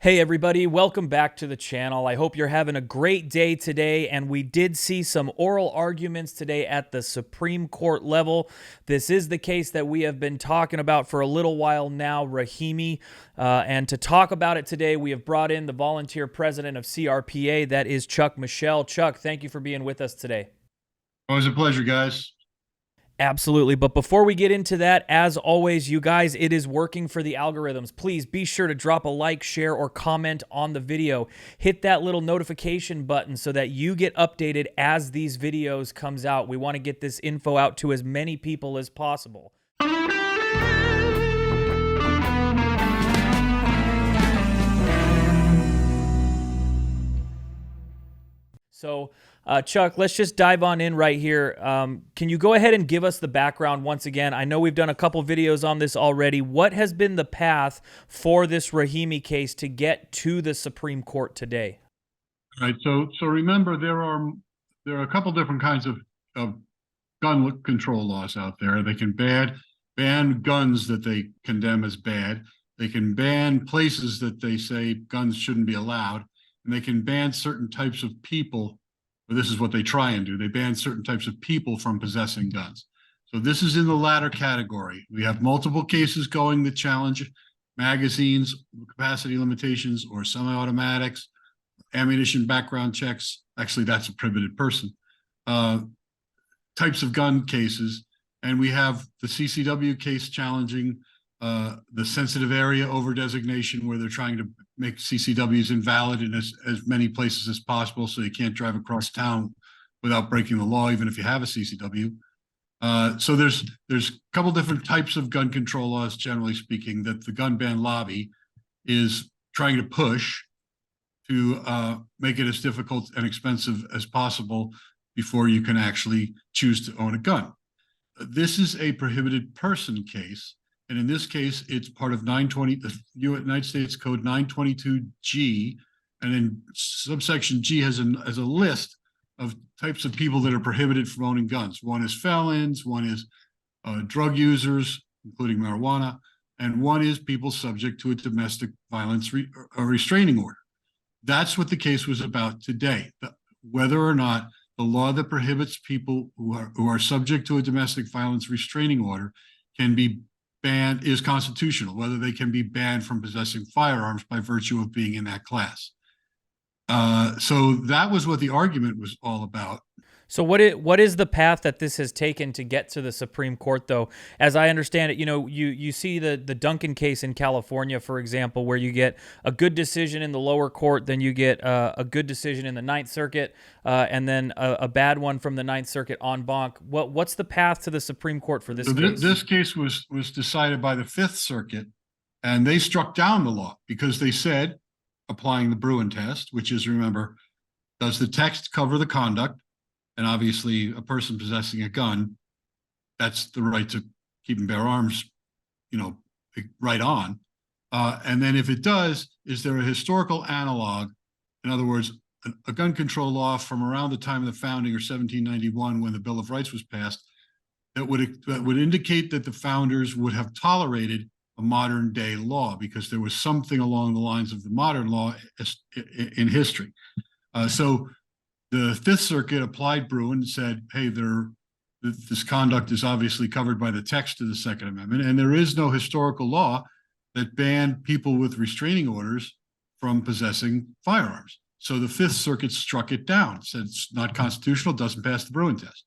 Hey everybody, welcome back to the channel. I hope you're having a great day today, and we did see some oral arguments today at the Supreme Court level. This is the case that we have been talking about for a little while now, Rahimi. And to talk about it today, we have brought in the volunteer president of CRPA, that is Chuck Michel. Chuck, thank you for being with us today. Always a pleasure, guys. Absolutely. But before we get into that, as always, you guys, it is working for the algorithms. Please be sure to drop a like, share, or comment on the video. Hit that little notification button so that you get updated as these videos comes out. We want to get this info out to as many people as possible. So, Chuck, let's just dive on in right here. Can you go ahead and give us the background once again? I know we've done a couple videos on this already. What has been the path for this Rahimi case to get to the Supreme Court today? All right. So remember, there are a couple different kinds of gun control laws out there. They can ban guns that they condemn as bad. They can ban places that they say guns shouldn't be allowed, and they can ban certain types of people. Well, this is what they try and do. They ban certain types of people from possessing guns. So this is in the latter category. We have multiple cases going that challenge magazines, capacity limitations, or semi-automatics, ammunition background checks. Actually, that's a prohibited person. Types of gun cases. And we have the CCW case challenging the sensitive area over designation, where they're trying to make CCWs invalid in as many places as possible, so you can't drive across town without breaking the law, even if you have a CCW. So there's a couple different types of gun control laws, generally speaking, that the gun ban lobby is trying to push to make it as difficult and expensive as possible before you can actually choose to own a gun. This is a prohibited person case. And in this case, it's part of 920, the United States Code 922G. And then subsection G has a list of types of people that are prohibited from owning guns. One is felons, one is drug users, including marijuana, and one is people subject to a domestic violence restraining order. That's what the case was about today, whether or not the law that prohibits people who are subject to a domestic violence restraining order can be banned, is constitutional, whether they can be banned from possessing firearms by virtue of being in that class. So that was what the argument was all about. So what is the path that this has taken to get to the Supreme Court, though? As I understand it, you see the Duncan case in California, for example, where you get a good decision in the lower court, then you get a good decision in the Ninth Circuit, and then a bad one from the Ninth Circuit en banc. What's the path to the Supreme Court for this case? This case was decided by the Fifth Circuit, and they struck down the law because they said, applying the Bruin test, which is, remember, does the text cover the conduct? And obviously, a person possessing a gun, that's the right to keep and bear arms, right on. And then if it does, is there a historical analog? In other words, a gun control law from around the time of the founding, or 1791, when the Bill of Rights was passed, that would indicate that the founders would have tolerated a modern day law, because there was something along the lines of the modern law in history. So the Fifth Circuit applied Bruin and said, hey, this conduct is obviously covered by the text of the Second Amendment, and there is no historical law that banned people with restraining orders from possessing firearms. So the Fifth Circuit struck it down, said it's not constitutional, doesn't pass the Bruin test.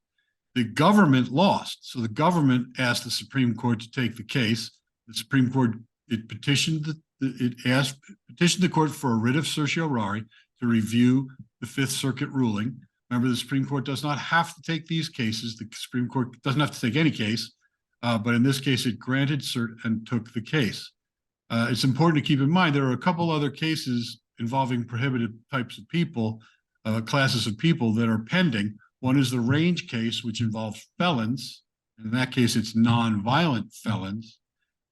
The government lost. So the government asked the Supreme Court to take the case. The Supreme Court, petitioned the court for a writ of certiorari to review the Fifth Circuit ruling. Remember, the Supreme Court does not have to take these cases. The Supreme Court doesn't have to take any case, but in this case, it granted cert and took the case. It's important to keep in mind there are a couple other cases involving prohibited types of people, classes of people, that are pending. One is the Range case, which involves felons. In that case, it's non-violent felons.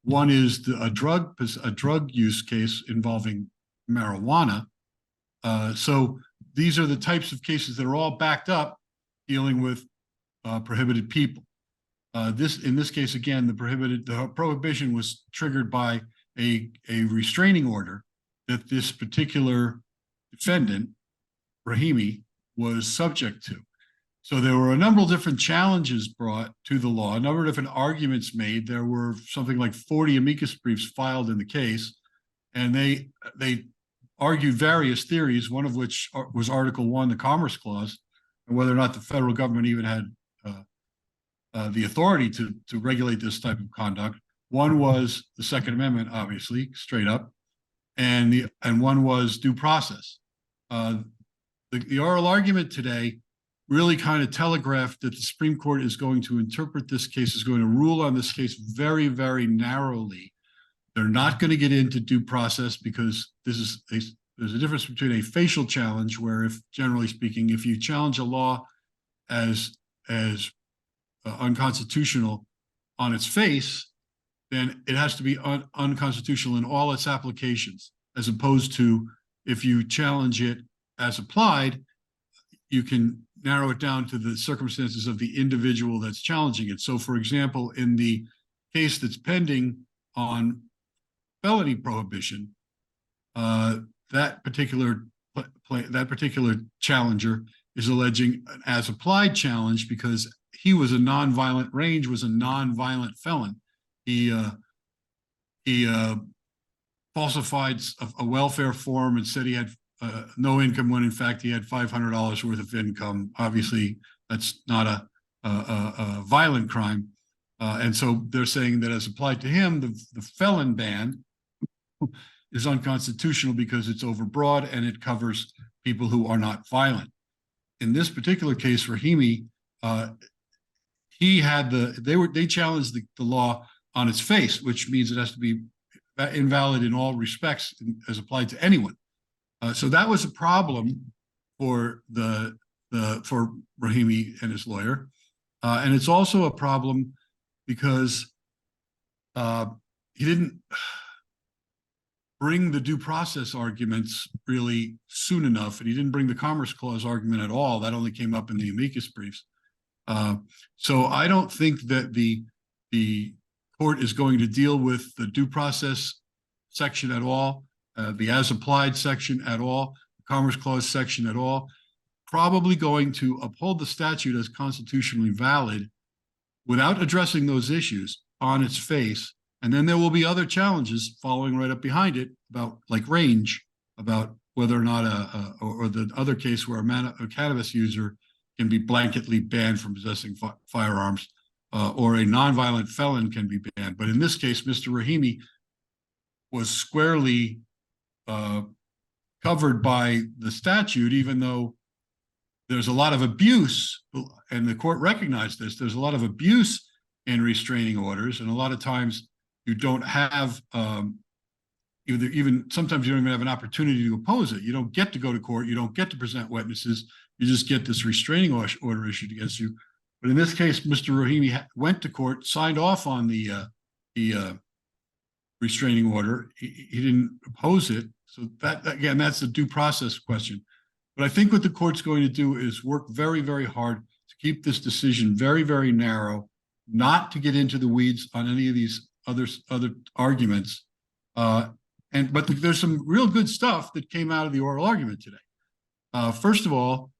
One is a drug use case involving marijuana. So these are the types of cases that are all backed up dealing with prohibited people. In this case, again, the prohibition was triggered by a restraining order that this particular defendant, Rahimi, was subject to. So there were a number of different challenges brought to the law, a number of different arguments made. There were something like 40 amicus briefs filed in the case, and they argued various theories, one of which was Article 1, the Commerce Clause, and whether or not the federal government even had the authority to regulate this type of conduct. One was the Second Amendment, obviously, straight up, and one was due process. The oral argument today really kind of telegraphed that the Supreme Court is going to interpret this case, is going to rule on this case very, very narrowly. They're not going to get into due process because there's a difference between a facial challenge, where, if generally speaking, if you challenge a law as unconstitutional on its face, then it has to be unconstitutional in all its applications, as opposed to if you challenge it as applied, you can narrow it down to the circumstances of the individual that's challenging it. So, for example, in the case that's pending on felony prohibition, that particular challenger is alleging an as-applied challenge because he was a nonviolent, Range was a nonviolent felon. He falsified a welfare form and said he had no income when in fact he had $500 worth of income. Obviously, that's not a violent crime. And so they're saying that as applied to him, the felon ban is unconstitutional because it's overbroad and it covers people who are not violent. In this particular case, Rahimi, they challenged the law on its face, which means it has to be invalid in all respects as applied to anyone. So that was a problem for for Rahimi and his lawyer, and it's also a problem because he didn't bring the due process arguments really soon enough, and he didn't bring the Commerce Clause argument at all. That only came up in the amicus briefs. So I don't think that the court is going to deal with the due process section at all, the as-applied section at all, the Commerce Clause section at all. Probably going to uphold the statute as constitutionally valid without addressing those issues on its face. And then there will be other challenges following right up behind it about, like, Range, about whether or not or the other case where a cannabis user can be blanketly banned from possessing firearms, or a nonviolent felon can be banned. But in this case, Mr. Rahimi was squarely covered by the statute, even though there's a lot of abuse, and the court recognized this. There's a lot of abuse in restraining orders, and a lot of times you don't have even sometimes you don't even have an opportunity to oppose it. You don't get to go to court. You don't get to present witnesses. You just get this restraining order issued against you. But in this case, Mr. Rahimi went to court, signed off on the restraining order. He didn't oppose it. So that, again, that's the due process question. But I think what the court's going to do is work very, very hard to keep this decision very, very narrow, not to get into the weeds on any of these other arguments. But there's some real good stuff that came out of the oral argument today. First of all,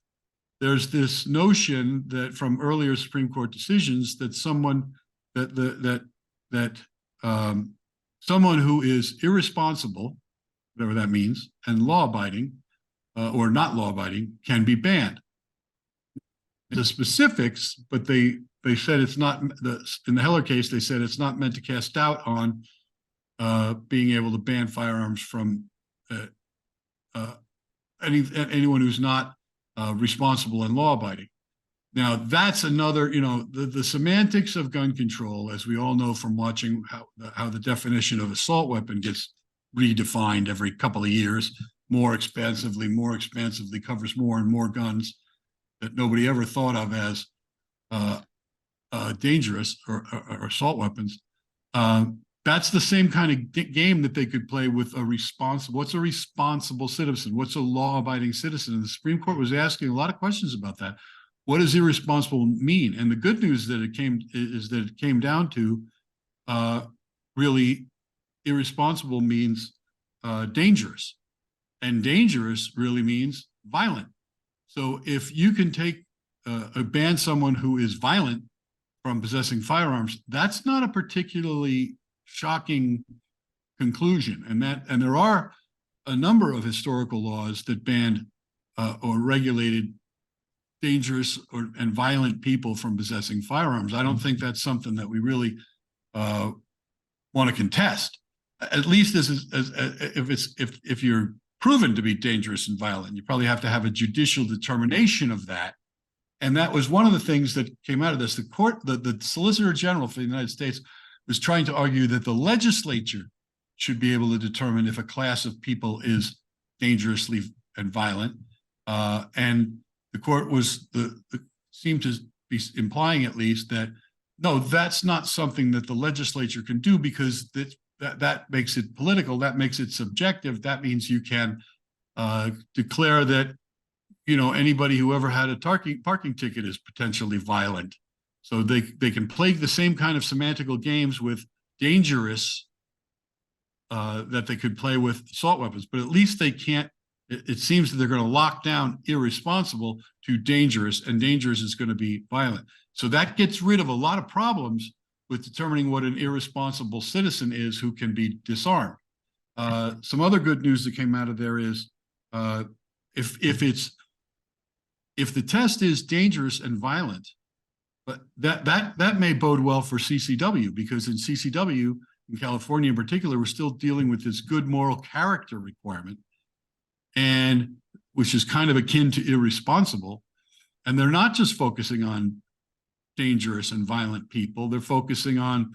there's this notion that from earlier Supreme Court decisions that someone who is irresponsible, whatever that means, and law-abiding or not law-abiding can be banned. The specifics, but they said it's not, in the Heller case, they said it's not meant to cast doubt on being able to ban firearms from anyone who's not responsible and law-abiding. Now, that's another, the semantics of gun control, as we all know from watching how the definition of assault weapon gets redefined every couple of years, more expansively, covers more and more guns that nobody ever thought of as dangerous or assault weapons. That's the same kind of game that they could play with what's a responsible citizen? What's a law-abiding citizen? And the Supreme Court was asking a lot of questions about that. What does irresponsible mean? And the good news that it came down to really irresponsible means dangerous. and dangerous really means violent. So if you can take ban someone who is violent from possessing firearms, that's not a particularly shocking conclusion. And there are a number of historical laws that banned or regulated dangerous and violent people from possessing firearms. I don't think that's something that we really want to contest. At least if you're proven to be dangerous and violent, you probably have to have a judicial determination of that. And that was one of the things that came out of this. The Solicitor General for the United States was trying to argue that the legislature should be able to determine if a class of people is dangerously and violent. And the court seemed to be implying, at least, that no, that's not something that the legislature can do, because that makes it political, that makes it subjective. That means you can declare that, you know, anybody who ever had a parking ticket is potentially violent. So they can play the same kind of semantical games with dangerous that they could play with assault weapons, but at least they can't. It seems that they're going to lock down irresponsible to dangerous, and dangerous is going to be violent. So that gets rid of a lot of problems with determining what an irresponsible citizen is who can be disarmed. Some other good news that came out of there is if the test is dangerous and violent, but that may bode well for CCW, because in CCW, in California in particular, we're still dealing with this good moral character requirement, and which is kind of akin to irresponsible. And they're not just focusing on dangerous and violent people. They're focusing on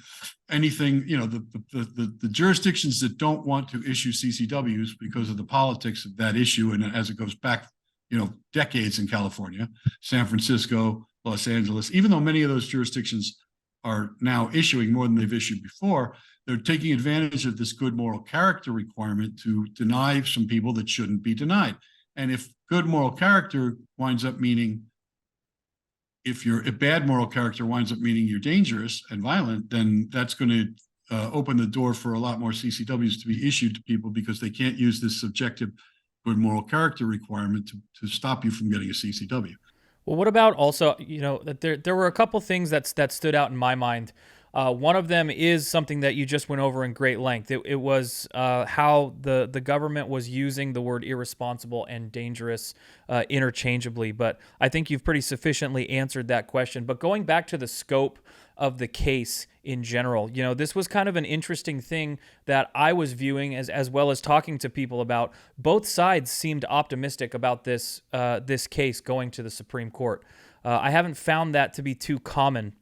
anything, you know, the jurisdictions that don't want to issue CCWs because of the politics of that issue. And as it goes back, you know, decades in California, San Francisco, Los Angeles, even though many of those jurisdictions are now issuing more than they've issued before, they're taking advantage of this good moral character requirement to deny some people that shouldn't be denied. And if good moral character winds up meaning, if bad moral character winds up meaning you're dangerous and violent, then that's going to open the door for a lot more CCWs to be issued to people, because they can't use this subjective good moral character requirement to stop you from getting a CCW. Well, what about also, you know, that there were a couple things that stood out in my mind. One of them is something that you just went over in great length. It was how the government was using the word irresponsible and dangerous interchangeably. But I think you've pretty sufficiently answered that question. But going back to the scope of the case in general, you know, this was kind of an interesting thing that I was viewing as well as talking to people about. Both sides seemed optimistic about this case going to the Supreme Court. I haven't found that to be too common.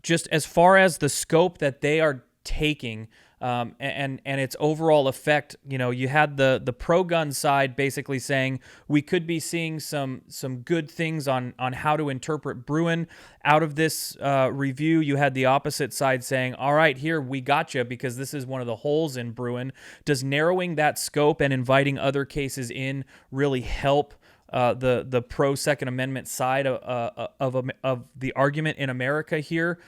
Just as far as the scope that they are taking, and its overall effect, you know, you had the pro-gun side basically saying we could be seeing some good things on how to interpret Bruin out of this review. You had the opposite side saying, all right, here, we got you, because this is one of the holes in Bruin. Does narrowing that scope and inviting other cases in really help the pro Second Amendment side of the argument in America here?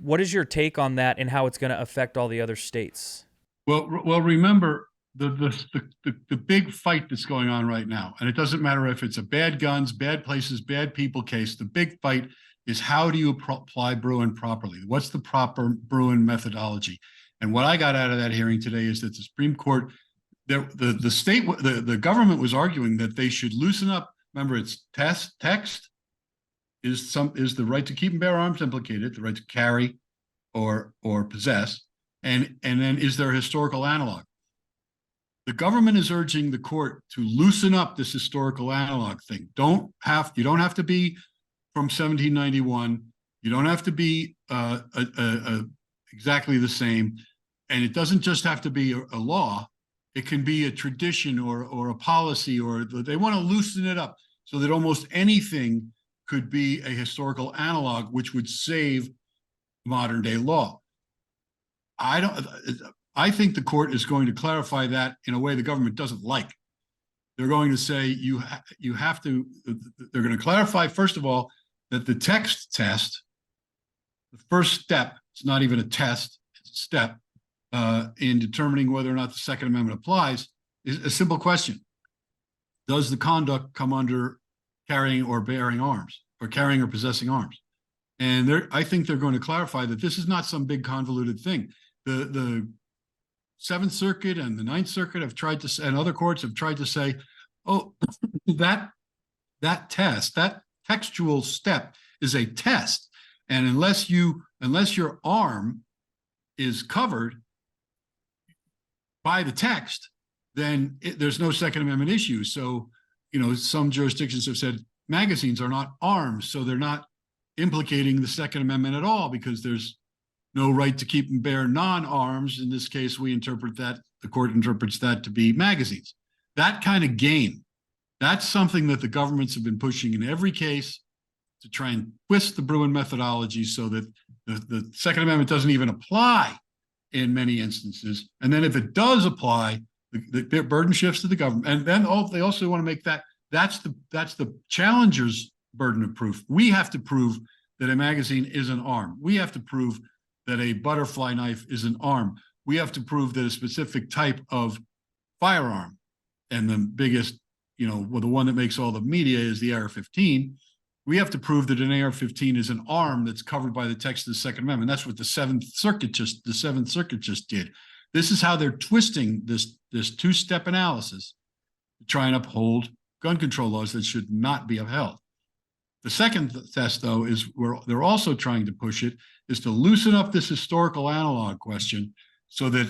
What is your take on that, and how it's going to affect all the other states? Well, remember the big fight that's going on right now, and it doesn't matter if it's a bad guns, bad places, bad people case. The big fight is, how do you apply Bruin properly? What's the proper Bruin methodology? And what I got out of that hearing today is that the Supreme Court, the government was arguing that they should loosen up. Remember, it's text is the right to keep and bear arms implicated, the right to carry or possess, and then is there a historical analog? The government is urging the court to loosen up this historical analog thing. You don't have to be from 1791. You don't have to be exactly the same, and it doesn't just have to be a law. It can be a tradition or a policy, or they want to loosen it up so that almost anything could be a historical analog, which would save modern day law. I think the court is going to clarify that in a way the government doesn't like. They're going to say you have to. They're going to clarify, first of all, that the text test, the first step, it's not even a test, it's a step in determining whether or not the Second Amendment applies, is a simple question. Does the conduct come under carrying or bearing arms, or carrying or possessing arms? And I think they're going to clarify that this is not some big convoluted thing. The Seventh Circuit and the Ninth Circuit have tried to, and other courts have tried to say, oh, that test, that textual step is a test. And unless your arm is covered by the text, then there's no Second Amendment issue. So, some jurisdictions have said magazines are not arms, so they're not implicating the Second Amendment at all because there's no right to keep and bear non-arms. In this case, the court interprets that to be magazines. That kind of game, that's something that the governments have been pushing in every case to try and twist the Bruin methodology so that the Second Amendment doesn't even apply in many instances. And then if it does apply, the burden shifts to the government. And then they also want to make that's the challenger's burden of proof. We have to prove that a magazine is an arm. We have to prove that a butterfly knife is an arm. We have to prove that a specific type of firearm, and the biggest, the one that makes all the media is the AR-15. We have to prove that an AR-15 is an arm that's covered by the text of the Second Amendment. That's what the Seventh Circuit just did. This is how they're twisting this two-step analysis to try and uphold gun control laws that should not be upheld. The second test, though, is where they're also trying to push it, is to loosen up this historical analog question so that,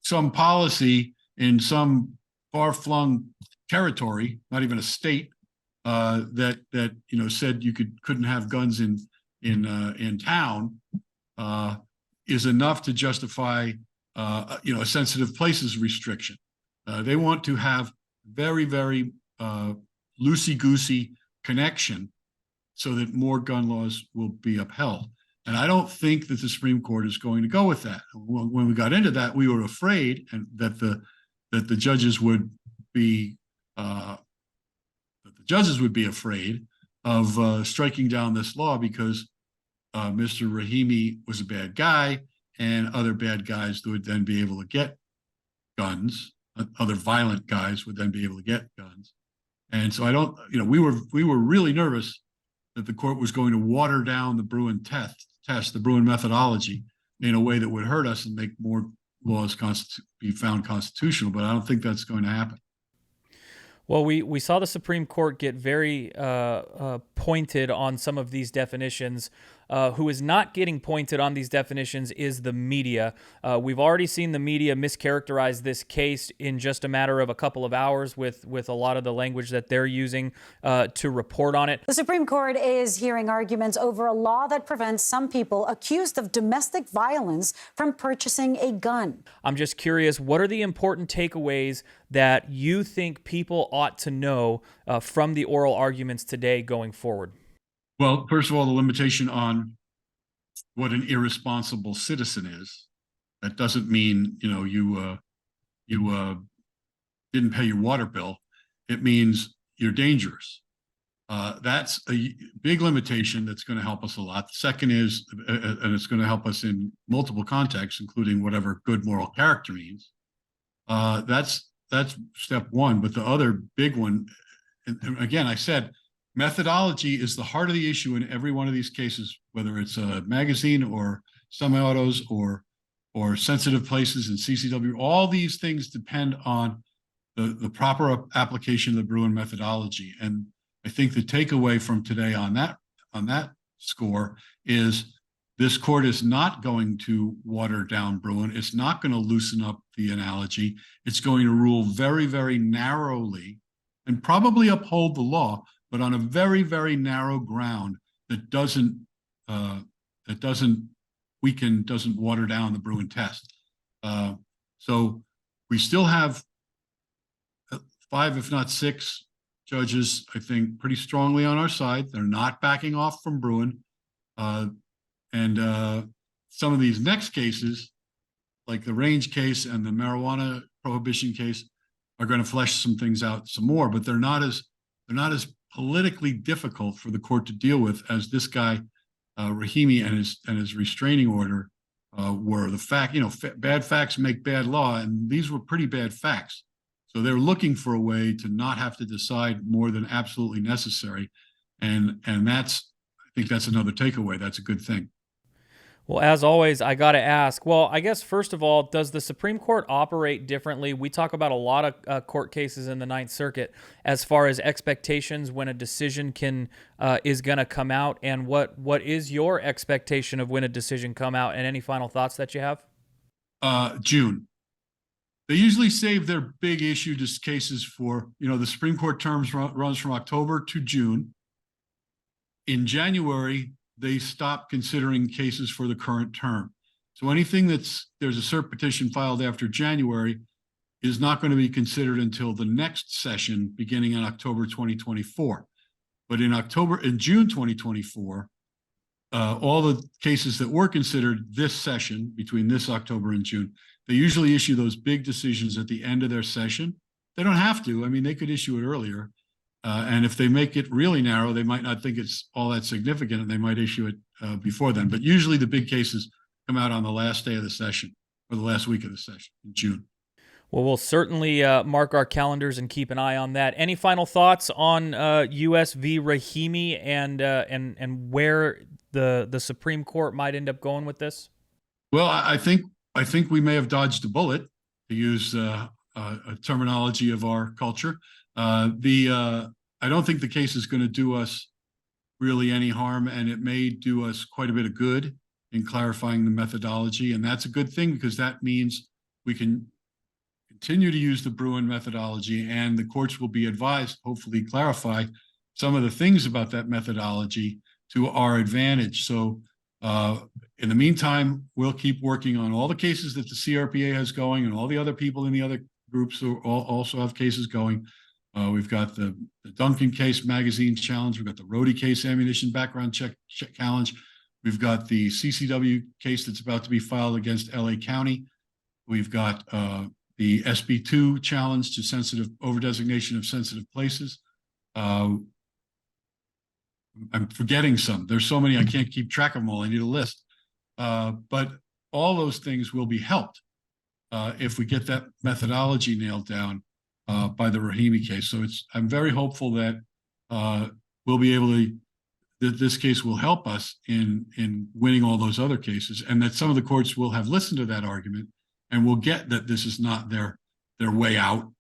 some policy in some far-flung territory, not even a state, that said you couldn't have guns in town, is enough to justify a sensitive places restriction. They want to have very, very loosey-goosey connection so that more gun laws will be upheld. And I don't think that the Supreme Court is going to go with that. When we got into that, we were afraid that the judges would be afraid of striking down this law because Mr. Rahimi was a bad guy, and other bad guys would then be able to get guns. Other violent guys would then be able to get guns. And so we were really nervous that the court was going to water down the Bruin test, the Bruin methodology, in a way that would hurt us and make more laws be found constitutional. But I don't think that's going to happen. Well, we saw the Supreme Court get very pointed on some of these definitions. Who is not getting pointed on these definitions is the media. We've already seen the media mischaracterize this case in just a matter of a couple of hours with a lot of the language that they're using to report on it. The Supreme Court is hearing arguments over a law that prevents some people accused of domestic violence from purchasing a gun. I'm just curious, what are the important takeaways that you think people ought to know from the oral arguments today going forward? Well, first of all, the limitation on what an irresponsible citizen is. That doesn't mean, you didn't pay your water bill. It means you're dangerous. That's a big limitation that's going to help us a lot. The second is, and it's going to help us in multiple contexts, including whatever good moral character means. That's step one. But the other big one, and again, I said, methodology is the heart of the issue in every one of these cases, whether it's a magazine or semi-autos or sensitive places in CCW. All these things depend on the proper application of the Bruin methodology. And I think the takeaway from today on that score is this court is not going to water down Bruin. It's not going to loosen up the analogy. It's going to rule very, very narrowly and probably uphold the law, but on a very, very narrow ground that doesn't water down the Bruin test. So we still have 5, if not 6 judges, I think, pretty strongly on our side. They're not backing off from Bruin. And some of these next cases, like the range case and the marijuana prohibition case, are going to flesh some things out some more, but they're not as politically difficult for the court to deal with as this guy, Rahimi, and his restraining order were. The fact, bad facts make bad law, and these were pretty bad facts. So they're looking for a way to not have to decide more than absolutely necessary, and I think that's another takeaway. That's a good thing. Well, as always, I got to ask. Well, I guess first of all, does the Supreme Court operate differently? We talk about a lot of court cases in the Ninth Circuit as far as expectations when a decision is going to come out, and what is your expectation of when a decision come out, and any final thoughts that you have? June. They usually save their big issue cases for, the Supreme Court terms runs from October to June. In January, they stop considering cases for the current term. So anything there's a cert petition filed after January is not going to be considered until the next session beginning in October 2024. But in June 2024, all the cases that were considered this session, between this October and June, they usually issue those big decisions at the end of their session. They don't have to. I mean, they could issue it earlier. And if they make it really narrow, they might not think it's all that significant, and they might issue it before then. But usually the big cases come out on the last day of the session, or the last week of the session in June. Well, we'll certainly mark our calendars and keep an eye on that. Any final thoughts on U.S. v. Rahimi and where the Supreme Court might end up going with this? Well, I think we may have dodged a bullet, to use a terminology of our culture. I don't think the case is going to do us really any harm, and it may do us quite a bit of good in clarifying the methodology. And that's a good thing, because that means we can continue to use the Bruin methodology, and the courts will be advised, hopefully clarify some of the things about that methodology to our advantage. So in the meantime, we'll keep working on all the cases that the CRPA has going, and all the other people in the other groups who also have cases going. We've got the Duncan case magazine challenge. We've got the Rhodey case ammunition background check challenge. We've got the CCW case that's about to be filed against LA County. We've got the SB2 challenge to overdesignation of sensitive places. I'm forgetting some. There's so many I can't keep track of them all. I need a list. But all those things will be helped if we get that methodology nailed down by the Rahimi case. So I'm very hopeful that we'll be able to, that this case will help us in winning all those other cases, and that some of the courts will have listened to that argument and will get that this is not their way out,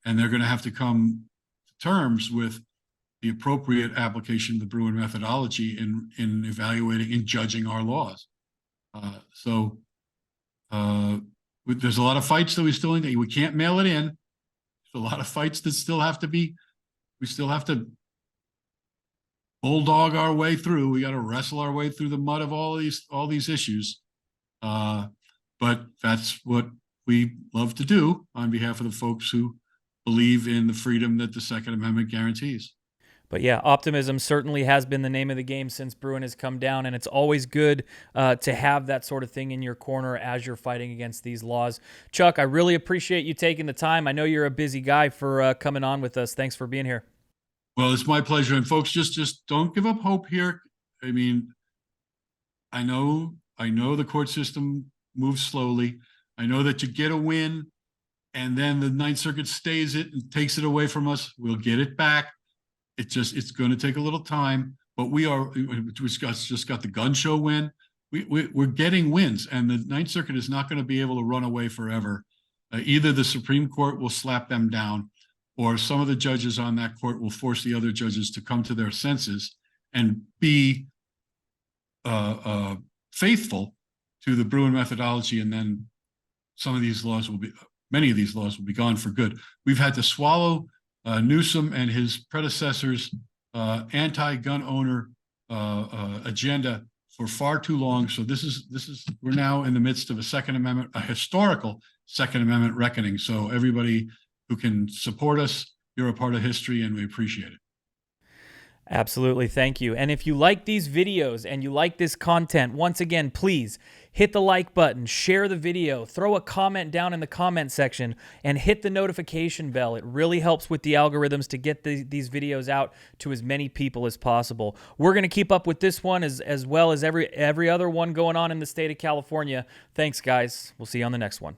and they're going to have to come to terms with the appropriate application of the Bruin methodology in evaluating and judging our laws. There's a lot of fights that we still need. We can't mail it in. There's a lot of fights that still have to be, we still have to bulldog our way through. We got to wrestle our way through the mud of all these issues. But that's what we love to do on behalf of the folks who believe in the freedom that the Second Amendment guarantees. But yeah, optimism certainly has been the name of the game since Bruin has come down, and it's always good to have that sort of thing in your corner as you're fighting against these laws. Chuck, I really appreciate you taking the time. I know you're a busy guy for coming on with us. Thanks for being here. Well, it's my pleasure. And folks, just don't give up hope here. I mean, I know the court system moves slowly. I know that you get a win, and then the Ninth Circuit stays it and takes it away from us. We'll get it back. It's going to take a little time, but we just got the gun show win. We're getting wins, and the Ninth Circuit is not going to be able to run away forever. Either the Supreme Court will slap them down, or some of the judges on that court will force the other judges to come to their senses and be faithful to the Bruin methodology, and then many of these laws will be gone for good. We've had to swallow Newsom and his predecessors' anti-gun owner agenda for far too long. So we're now in the midst of a historical Second Amendment reckoning. So everybody who can support us, you're a part of history, and we appreciate it. Absolutely. Thank you. And if you like these videos and you like this content, once again, please hit the like button, share the video, throw a comment down in the comment section, and hit the notification bell. It really helps with the algorithms to get these videos out to as many people as possible. We're going to keep up with this one as well as every other one going on in the state of California. Thanks, guys. We'll see you on the next one.